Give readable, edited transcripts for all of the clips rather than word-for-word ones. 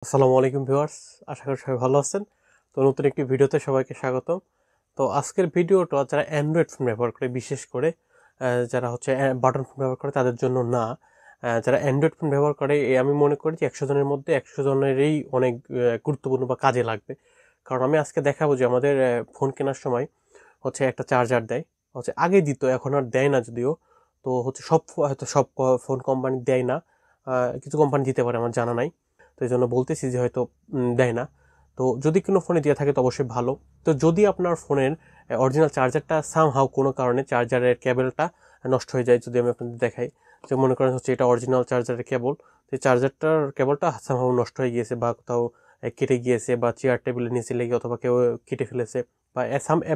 আসসালামু আলাইকুম ভিউয়ার্স, আশা করি সবাই ভালো আছেন। তো নতুন একটি ভিডিওতে সবাইকে স্বাগতম। তো আজকের ভিডিওটা যারা অ্যান্ড্রয়েড ফোন ব্যবহার করে, বিশেষ করে যারা হচ্ছে বাটন ফোন ব্যবহার করে তাদের জন্য না। যারা অ্যান্ড্রয়েড ফোন ব্যবহার করে আমি মনে করি যে 100 জনের মধ্যে 100 জনেরই অনেক গুরুত্বপূর্ণ বা কাজে লাগবে। কারণ আমি আজকে দেখাবো যে আমাদের ফোন কেনার সময় হচ্ছে একটা চার্জার দেয়, হচ্ছে আগে দিত, এখন আর দেয় না যদিও। তো হচ্ছে হয়তো সব ফোন কোম্পানি দেয় না, কিছু কোম্পানি দিতে পারে, আমার জানা নাই। তো এই জন্য বলতেছি যে হয়তো দেয় না। তো যদি কোনো ফোনে দেওয়া থাকে তো অবশ্যই ভালো। তো যদি আপনার ফোনের অরিজিনাল চার্জারটা সামহাও কোনো কারণে চার্জারের কেবলটা নষ্ট হয়ে যায়, যদি আমি আপনাদের দেখাই, যে মনে করেন হচ্ছে এটা অরিজিনাল চার্জারের কেবল, তো চার্জারটার কেবলটা সামহাও নষ্ট হয়ে গিয়েছে বা কোথাও কেটে গিয়েছে, বা চেয়ার টেবিলের নিচে লেগে অথবা কেউ কেটে ফেলেছে, বা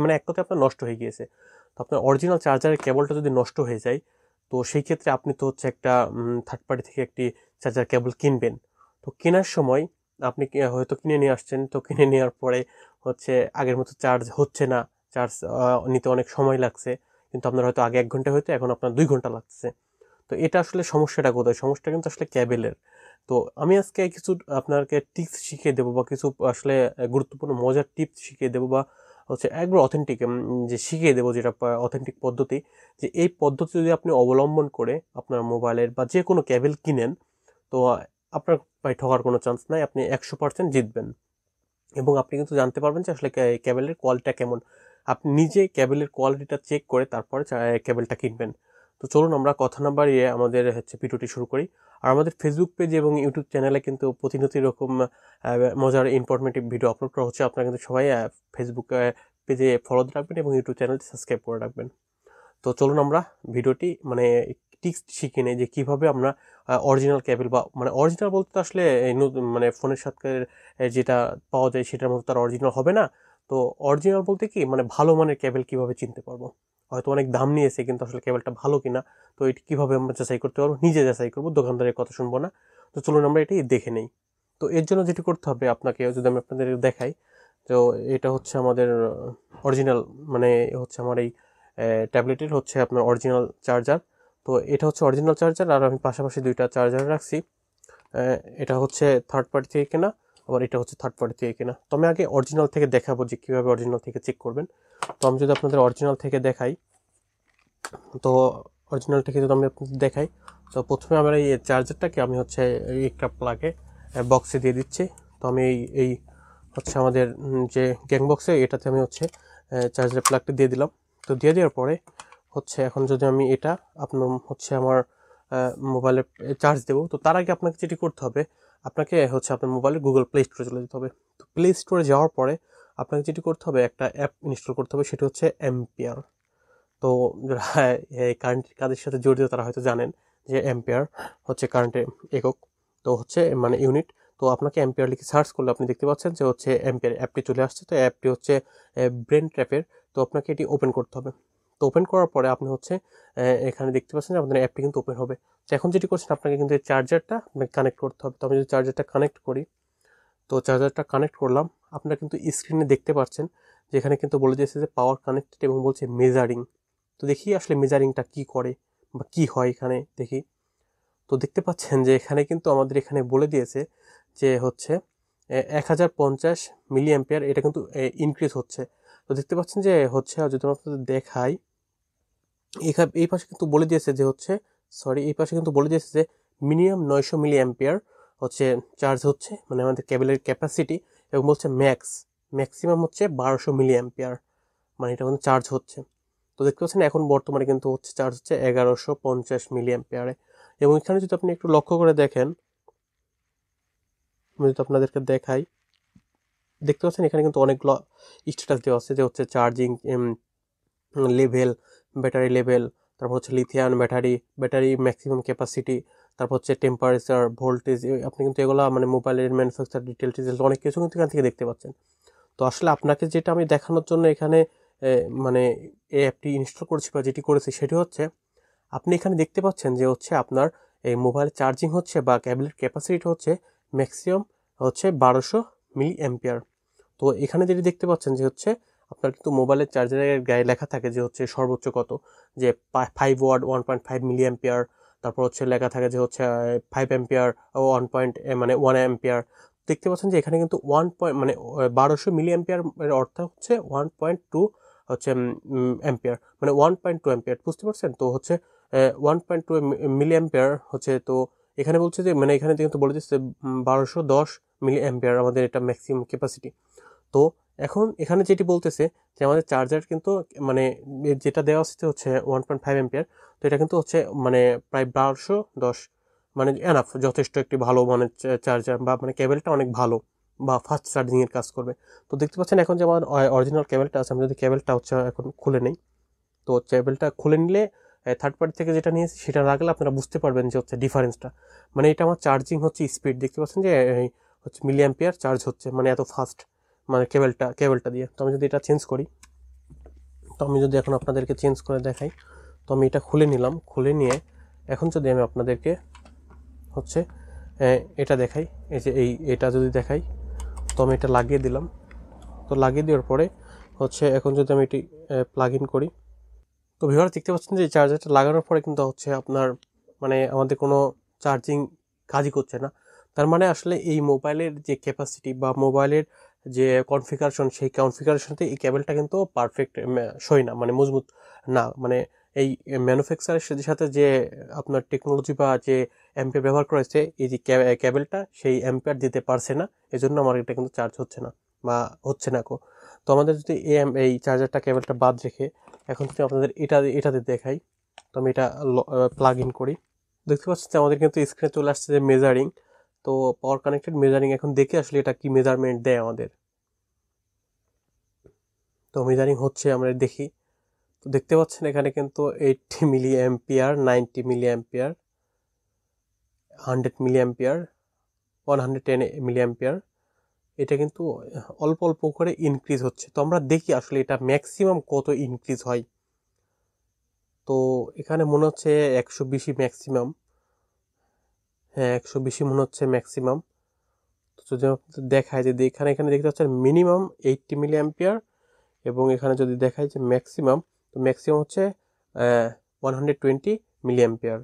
মানে এক কথায় আপনার নষ্ট হয়ে গিয়েছে। তো আপনার অরিজিনাল চার্জারের কেবলটা যদি নষ্ট হয়ে যায়, তো সেই ক্ষেত্রে আপনি তো হচ্ছে একটা থার্ড পার্টি থেকে একটি চার্জার কেবল কিনবেন। তো কেনার সময় আপনি হয়তো কিনে নিয়ে আসছেন, তো কিনে নেওয়ার পরে হচ্ছে আগের মতো চার্জ হচ্ছে না, চার্জ নিতে অনেক সময় লাগছে, কিন্তু আপনার হয়তো আগে 1 ঘন্টা হয়তো এখন আপনার 2 ঘন্টা লাগছে। তো এটা আসলে সমস্যাটা কোথায়? সমস্যা কিন্তু আসলে ক্যাবেলের। তো আমি আজকে কিছু আপনাকে টিপস শিখিয়ে দেবো, বা কিছু আসলে গুরুত্বপূর্ণ মজার টিপস শিখিয়ে দেবো, বা হচ্ছে একবার অথেন্টিক যে শিখিয়ে দেবো, যেটা অথেন্টিক পদ্ধতি, যে এই পদ্ধতি যদি আপনি অবলম্বন করে আপনার মোবাইলের বা যে কোনো ক্যাবেল কিনেন, তো আপনার ভাই ঠকার কোনো চান্স নাই, আপনি 100% জিতবেন। এবং আপনি কিন্তু জানতে পারবেন যে আসলে ক্যাবেলের কোয়ালিটিটা কেমন। আপনি নিজে ক্যাবেলের কোয়ালিটিটা চেক করে তারপরে ক্যাবেলটা কিনবেন। তো চলুন আমরা কথা না বাড়িয়ে আমাদের হচ্ছে ভিডিওটি শুরু করি। আর আমাদের ফেসবুক পেজ এবং ইউটিউব চ্যানেলে কিন্তু প্রতিনিয়ত এরকম মজার ইনফরমেটিভ ভিডিও আপলোড করা হচ্ছে। আপনারা কিন্তু সবাই ফেসবুক পেজে ফলো রাখবেন এবং ইউটিউব চ্যানেলটি সাবস্ক্রাইব করে রাখবেন। তো চলুন আমরা ভিডিওটি মানে টিক্স শিখে নেই যে কিভাবে আমরা অরিজিনাল কেবল, বা মানে অরিজিনাল বলতে তো আসলে মানে ফোনের সাথে যেটা পাওয়া যায় সেটার মতো তার অরিজিনাল হবে না। তো অরিজিনাল বলতে কি, মানে ভালো মানের কেবল কিভাবে চিনতে পারবো? হয়তো অনেক দাম নিয়েছে, কিন্তু আসলে কেবলটা ভালো কিনা, তো এটি কিভাবে আমরা যাচাই করতে পারবো? নিজে যাচাই করবো, দোকানদারের কথা শুনবো না। তো চলুন আমরা এটি দেখে নেই। তো এর জন্য যেটি করতে হবে আপনাকে, যদি আমি আপনাদের দেখাই, তো এটা হচ্ছে আমাদের অরিজিনাল, মানে হচ্ছে আমার এই ট্যাবলেটের হচ্ছে আপনার অরিজিনাল চার্জার। তো এটা হচ্ছে অরিজিনাল চার্জার, আর আমি পাশাপাশি 2টা চার্জার রাখছি। এটা হচ্ছে থার্ড পার্টি থেকে কেনা, আবার এটা হচ্ছে থার্ড পার্টি থেকে কেনা। তো আমি আগে অরিজিনাল থেকে দেখাবো যে কীভাবে অরিজিনাল থেকে চেক করবেন। তো আমি যদি আপনাদের অরিজিনাল থেকে দেখাই, তো অরিজিনাল থেকে যদি আমি আপনাদের দেখাই, তো প্রথমে আমার এই চার্জারটাকে আমি হচ্ছে একটা প্লাগে বক্সে দিয়ে দিচ্ছি। তো আমি এই হচ্ছে আমাদের যে গ্যাং বক্সে, এটাতে আমি হচ্ছে চার্জারের প্লাগটা দিয়ে দিলাম। তো দিয়ে দেওয়ার পরে হচ্ছে এখন যদি আমি এটা আপনার হচ্ছে আমার মোবাইলে চার্জ দেবো, তো তার আগে আপনাকে যেটি করতে হবে, আপনাকে হচ্ছে আপনার মোবাইলে গুগল প্লে স্টোরে চলে যেতে হবে। তো প্লে স্টোরে যাওয়ার পরে আপনাকে যেটি করতে হবে, একটা অ্যাপ ইনস্টল করতে হবে, সেটি হচ্ছে অ্যাম্পিয়ার। তো যারা এই কারেন্টের কাজের সাথে জড়িত তারা হয়তো জানেন যে অ্যাম্পিয়ার হচ্ছে কারেন্টের একক, তো হচ্ছে মানে ইউনিট। তো আপনাকে অ্যাম্পিয়ার লিখে সার্চ করলে আপনি দেখতে পাচ্ছেন যে হচ্ছে অ্যাম্পিয়ার অ্যাপটি চলে আসছে। তো অ্যাপটি হচ্ছে ব্রেন ট্র্যাপের। তো আপনাকে এটি ওপেন করতে হবে। তো ওপেন করার পরে আপনি হচ্ছে এখানে দেখতে পাচ্ছেন যে আপনাদের অ্যাপটি কিন্তু ওপেন হবে। তো এখন যেটি করছেন, আপনাকে কিন্তু এই চার্জারটা আপনাকে কানেক্ট করতে হবে। তো আমি যদি চার্জারটা কানেক্ট করি, তো চার্জারটা কানেক্ট করলাম, আপনারা কিন্তু স্ক্রিনে দেখতে পাচ্ছেন যে এখানে কিন্তু বলে দিয়েছে যে পাওয়ার কানেক্টেড, এবং বলছে মেজারিং। তো দেখি আসলে মেজারিংটা কি করে বা কি হয় এখানে দেখি। তো দেখতে পাচ্ছেন যে এখানে কিন্তু আমাদের এখানে বলে দিয়েছে যে হচ্ছে 1050 মিলি অ্যাম্পিয়ার, এটা কিন্তু ইনক্রিজ হচ্ছে। তো দেখতে পাচ্ছেন যে হচ্ছে, যদি আমি আপনাদের দেখাই, এই পাশে কিন্তু বলে দিয়েছে যে হচ্ছে, সরি, এই পাশে কিন্তু বলে দিয়েছে যে মিনিমাম 900 মিলি অ্যাম্পিয়ার হচ্ছে চার্জ হচ্ছে, মানে আমাদের কেবলের ক্যাপাসিটি। এবং বলছে ম্যাক্সিমাম হচ্ছে 1200 মিলি অ্যাম্পিয়ার, মানে এটা কিন্তু চার্জ হচ্ছে। তো দেখতে পাচ্ছেন এখন বর্তমানে কিন্তু হচ্ছে চার্জ হচ্ছে 1150 মিলি অ্যাম্পিয়ারে। এবং এখানে যদি আপনি একটু লক্ষ্য করে দেখেন, আমি যদি আপনাদেরকে দেখাই, দেখতে পাচ্ছেন এখানে কিন্তু অনেকগুলো স্ট্যাটাস দেওয়া আছে, যে হচ্ছে চার্জিং লেভেল, ব্যাটারি লেভেল, তারপর হচ্ছে লিথিয়াম ব্যাটারি ম্যাক্সিমাম ক্যাপাসিটি, তারপর হচ্ছে টেম্পারেচার, ভোল্টেজ। আপনি কিন্তু এগুলো মানে মোবাইলের ম্যানুফ্যাকচার ডিটেলস অনেক কিছু কিন্তু এখান থেকে দেখতে পাচ্ছেন। তো আসলে আপনাকে যেটা আমি দেখানোর জন্য এখানে মানে এই অ্যাপটি ইনস্টল করেছি বা যেটি করেছি, সেটি হচ্ছে আপনি এখানে দেখতে পাচ্ছেন যে হচ্ছে আপনার এই মোবাইল চার্জিং হচ্ছে বা ক্যাবলের ক্যাপাসিটি হচ্ছে ম্যাক্সিমাম হচ্ছে 1200 মিলি অ্যাম্পিয়ার। তো এখানে যেটি দেখতে পাচ্ছেন যে হচ্ছে আপনার কিন্তু মোবাইলের চার্জারের গায়ে লেখা থাকে যে হচ্ছে সর্বোচ্চ কত, যে 5 ওয়াট 1.5 মিলি অ্যাম্পিয়ার। তারপর হচ্ছে লেখা থাকে যে হচ্ছে 5 অ্যাম্পিয়ার ও 1 পয়েন্ট মানে 1 অ্যাম্পিয়ার। দেখতে পাচ্ছেন যে এখানে কিন্তু 1 মানে 1200 মিলি অ্যাম্পিয়ার এর অর্থ হচ্ছে 1.2 হচ্ছে অ্যাম্পিয়ার, মানে 1.2 অ্যাম্পিয়ার, বুঝতে পারছেন? তো হচ্ছে 1.2 মিলি অ্যাম্পিয়ার হচ্ছে। তো এখানে বলছে যে মানে এখানে কিন্তু বলে দিচ্ছে 1210 মিলি অ্যাম্পিয়ার আমাদের এটা ম্যাক্সিমাম ক্যাপাসিটি। তো এখন এখানে যেটি বলতেছে যে আমাদের চার্জার কিন্তু মানে যেটা দেওয়া হচ্ছে 1.5 অ্যাম্পিয়ার। তো এটা কিন্তু হচ্ছে মানে প্রায় 1210, মানে এনাফ, যথেষ্ট একটি ভালো মানে চার্জার, বা মানে কেবেলটা অনেক ভালো বা ফাস্ট চার্জিংয়ের কাজ করবে। তো দেখতে পাচ্ছেন এখন যে আমার অরিজিনাল কেবেলটা আছে, আমি যদি কেবেলটা হচ্ছে এখন খুলে নেই, তো কেবেলটা খুলে নিলে থার্ড পার্টি থেকে যেটা নিয়েছি সেটা লাগলে আপনারা বুঝতে পারবেন যে হচ্ছে ডিফারেন্সটা। মানে এটা আমার চার্জিং হচ্ছে স্পিড, দেখতে পাচ্ছেন যে হচ্ছে মিলি অ্যাম্পিয়ার চার্জ হচ্ছে, মানে এত ফাস্ট মানে কেবেলটা দিয়ে। তো আমি যদি এটা চেঞ্জ করি, তো আমি যদি এখন আপনাদেরকে চেঞ্জ করে দেখাই, তো আমি এটা খুলে নিলাম, খুলে নিয়ে এখন যদি আমি আপনাদেরকে হচ্ছে এটা দেখাই, এই যে এটা যদি দেখাই, তো আমি এটা লাগিয়ে দিলাম। তো লাগিয়ে দেওয়ার পরে হচ্ছে এখন যদি আমি এটি প্লাগ ইন করি, তো ভিউয়ার দেখতে পাচ্ছেন যে চার্জারটা লাগানোর পরে কিন্তু হচ্ছে আপনার মানে আমাদের কোনো চার্জিং কাজই করছে না। তার মানে আসলে এই মোবাইলের যে ক্যাপাসিটি বা মোবাইলের যে কনফিগারেশন, সেই কনফিগারেশনতে এই কেবলটা কিন্তু পারফেক্ট সই না, মানে মজবুত না। মানে এই ম্যানুফ্যাকচারের সাথে যে আপনার টেকনোলজি বা যে অ্যাম্পিয়ার ব্যবহার করেছে, এই যে কেবলটা সেই অ্যাম্পিয়ার দিতে পারছে না, এজন্য আমার এটা কিন্তু চার্জ হচ্ছে না বা হচ্ছে না কো। তো আমাদের যদি এই চার্জারটা কেবলটা বাদ রেখে এখন যদি আপনাদের এটাতে দেখাই, তো আমি এটা প্লাগ ইন করি, দেখতে পাচ্ছি যে আমাদের কিন্তু স্ক্রিনে চলে আসছে যে মেজারিং। তো পাওয়ার কানেক্টেড মেজারিং এখন দেখে আসলে এটা কি মেজারমেন্ট দেয় আমাদের। তো মেজারিং হচ্ছে আমরা দেখি, তো দেখতে পাচ্ছেন এখানে কিন্তু 80 milliampere, 90 milliampere, 100 milliampere, 110 milliampere, এটা কিন্তু অল্প অল্প করে ইনক্রিজ হচ্ছে। তো আমরা দেখি আসলে এটা ম্যাক্সিমাম কত ইনক্রিজ হয়। তো এখানে মনে হচ্ছে 120 ম্যাক্সিমাম, হ্যাঁ 120 মনে হচ্ছে ম্যাক্সিমাম। তো যদি আপনাদের দেখায় যে এখানে এখানে দেখতে পাচ্ছেন মিনিমাম 80 মিলি অ্যাম্পিয়ার, এবং এখানে যদি দেখায় যে ম্যাক্সিমাম, তো ম্যাক্সিমাম হচ্ছে 120 মিলি অ্যাম্পিয়ার।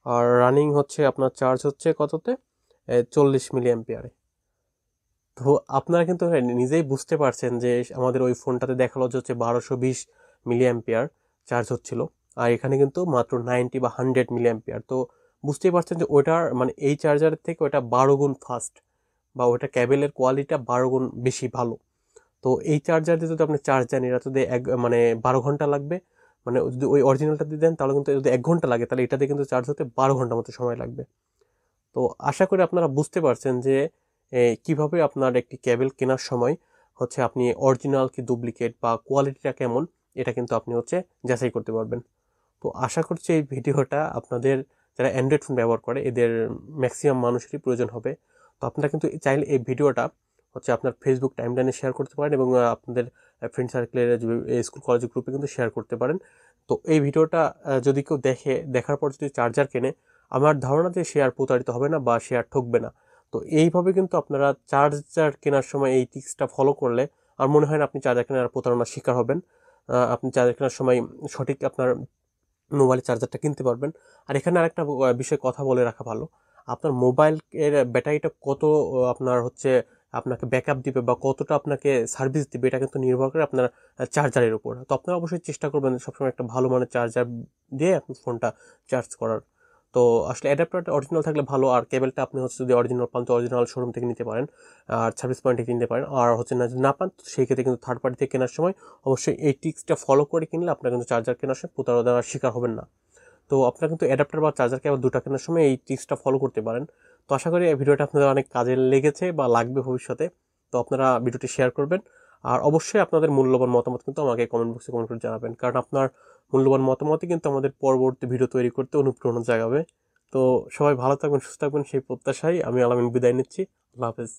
আর রানিং হচ্ছে আপনার চার্জ হচ্ছে কততে, 40 মিলি অ্যাম্পিয়ারে। তো আপনারা কিন্তু নিজেই বুঝতে পারছেন যে আমাদের ওই ফোনটাতে দেখালো যে হচ্ছে 1220 মিলি অ্যাম্পিয়ার চার্জ হচ্ছিল, আর এখানে কিন্তু মাত্র 90 বা 100 মিলি অ্যাম্পিয়ার। তো বুঝতেই পারছেন যে ওটার মানে এই চার্জারের থেকে ওটা 12 গুণ ফাস্ট, বা ওটা কেবেলের কোয়ালিটিটা 12 গুণ বেশি ভালো। তো এই চার্জার দিয়ে যদি আপনি চার্জ দেন, এটা যদি মানে 12 ঘন্টা লাগবে, মানে যদি ওই অরিজিনালটা দিয়ে দেন তাহলে কিন্তু যদি 1 ঘন্টা লাগে, তাহলে এটাতে কিন্তু চার্জ হতে 12 ঘন্টার মতো সময় লাগবে। তো আশা করি আপনারা বুঝতে পারছেন যে কিভাবে আপনার একটি কেবল কেনার সময় হচ্ছে আপনি অরিজিনাল কি ডুপ্লিকেট বা কোয়ালিটিটা কেমন, এটা কিন্তু আপনি হচ্ছে যাচাই করতে পারবেন। তো আশা করছি এই ভিডিওটা আপনাদের যারা অ্যান্ড্রয়েড ফোন ব্যবহার করে এদের ম্যাক্সিমাম মানুষেরই প্রয়োজন হবে। তো আপনারা কিন্তু চাইলে এই ভিডিওটা হচ্ছে আপনার ফেসবুক টাইমলাইনে শেয়ার করতে পারেন, এবং আপনাদের ফ্রেন্ড সার্কেলের স্কুল কলেজ গ্রুপে কিন্তু শেয়ার করতে পারেন। তো এই ভিডিওটা যদি কেউ দেখার পর যদি চার্জার কেনে, আমার ধারণা যে সে আর প্রতারিত হবে না বা সে আর ঠকবে না। তো এইভাবে কিন্তু আপনারা চার্জার কেনার সময় এই টিপসটা ফলো করলে আর মনে হয় না আপনি চার্জার কেনার প্রতারণার শিকার হবেন। আপনি চার্জার কেনার সময় সঠিক আপনার মোবাইলের চার্জারটা কিনতে পারবেন। আর এখানে আরেকটা বিষয় কথা বলে রাখা ভালো, আপনার মোবাইল এর ব্যাটারিটা কত আপনার হচ্ছে আপনাকে ব্যাকআপ দিবে বা কতটা আপনাকে সার্ভিস দিবে, এটা কিন্তু নির্ভর করে আপনার চার্জারের উপর। তো আপনারা অবশ্যই চেষ্টা করবেন সবসময় একটা ভালো মানের চার্জার দিয়ে আপনার ফোনটা চার্জ করার। তো আসলে অ্যাডাপ্টারটা অরিজিনাল থাকলে ভালো, আর কেবলটা আপনি হচ্ছে যদি অরিজিনাল পান তো অরিজিনাল শোরুম থেকে নিতে পারেন, আর সার্ভিস পয়েন্ট থেকে নিতে পারেন। আর হচ্ছে না যদি না পান, সেই ক্ষেত্রে কিন্তু থার্ড পার্টি থেকে কেনার সময় অবশ্যই এই টিক্সটা ফলো করে কিনলে আপনারা কিন্তু চার্জার কেনার সময় প্রতারণার শিকার হবেন না। তো আপনারা কিন্তু অ্যাডাপ্টার বা চার্জার কেবল দুটো কেনার সময় এই টিপসটা ফলো করতে পারেন। তো আশা করি এই ভিডিওটা আপনাদের অনেক কাজে লেগেছে বা লাগবে ভবিষ্যতে। তো আপনারা ভিডিওটি শেয়ার করবেন, আর অবশ্যই আপনাদের মূল্যবান মতামত কিন্তু আমাকে কমেন্ট বক্সে কমেন্ট করে জানাবেন, কারণ আপনার মূল্যবান মতামতই কিন্তু আমাদের পরবর্তী ভিডিও তৈরি করতে অনুপ্রেরণা জাগাবে। তো সবাই ভালো থাকবেন, সুস্থ থাকবেন, সেই প্রত্যাশায় আমি আলামিন বিদায় নিচ্ছি। আল্লাহ হাফেজ।